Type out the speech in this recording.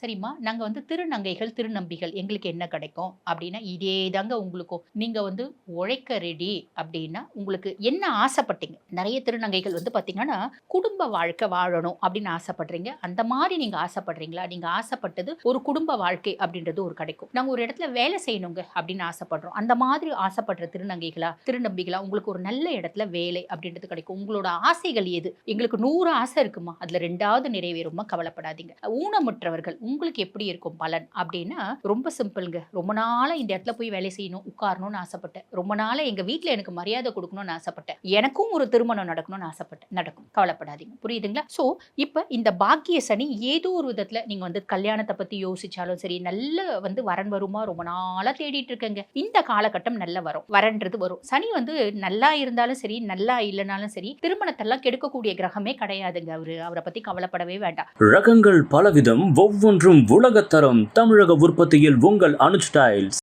சரிம்மா, நாங்க திருநங்கைகள், திருநம்பிகள் எங்களுக்கு என்ன கிடைக்கும்? அப்டின்னா, இதே தாங்க உங்களுக்கும். நீங்க உழைக்க ரெடி அப்டின்னா, உங்களுக்கு என்ன ஆசைப்பட்டீங்க? நெறைய திருநங்கைகள் பார்த்தீங்கன்னா, குடும்ப வாழ்க்கை வாழணும் அப்டின்னு ஆசைப்படுறீங்க. அந்த மாரி நீங்க ஆசைப்படுறீங்களா? நீங்க ஆசைப்பட்டது ஒரு குடும்ப வாழ்க்கை அப்டின்றது ஒரு கிடைக்கும். நாங்க ஒரு இடத்துல வேலை செய்யணுங்க அப்டின்னு ஆசைப்படுறோம். அந்த மாதிரி ஆசைப்படுற திருநங்கைகளா, திருநம்பிகளா உங்களுக்கு ஒரு நல்ல இடத்துல வேலை அப்டின்றது கிடைக்கும். உங்களோட ஆசைகள் எது? எங்களுக்கு 100 ஆசை இருக்குமா, அதுல 2வது நிறைவேறும்மா கவலைப்படாதீங்க. ஊனமுற்றவர்கள் உங்களுக்கு எப்படி இருக்கும் பலன் அப்படின்னா, ரொம்ப சிம்பிள்ங்க. ரொம்ப நாளா இந்த இடத்துல போய் வேலை செய்யணும், உட்காரணும்னு ஆசைப்பட்டேன். ரொம்ப நாளா எங்க வீட்ல எனக்கு மரியாதை குடுக்கணும்னு ஆசைப்பட்டேன். எனக்கும் ஒரு திருமணம் நடக்கணும்னு ஆசைப்பட்டேன். நடக்கும். கவலைப்படாதீங்க. புரியுதுங்களா? சோ, இப்ப இந்த பாக்கிய சனி ஏதோ ஒரு விதத்துல நீங்க கல்யாணத்த பத்தி யோசிச்சாலும் சரி, நல்ல வரன் வருமா ரொம்ப நாளா தேடிட்டு இருக்கேங்க. இந்த காலகட்டம் நல்ல வரும். வரன்றது வரும். சனி நல்லா இருந்தாலும் சரி, நல்லா இல்லனாலும் சரி, திருமணத்தெல்லாம் கெடுக்கக்கூடிய கிரகமே கிடையாதுங்க அவரு. அவர பத்தி கவலைப்படவே வேண்டாம். ரகங்கள் பலவிதம், ஒவ்வொன்றும் உலகத்தரம். தமிழக உற்பத்தியில் உங்கள் அனுஜ் டைல்ஸ்.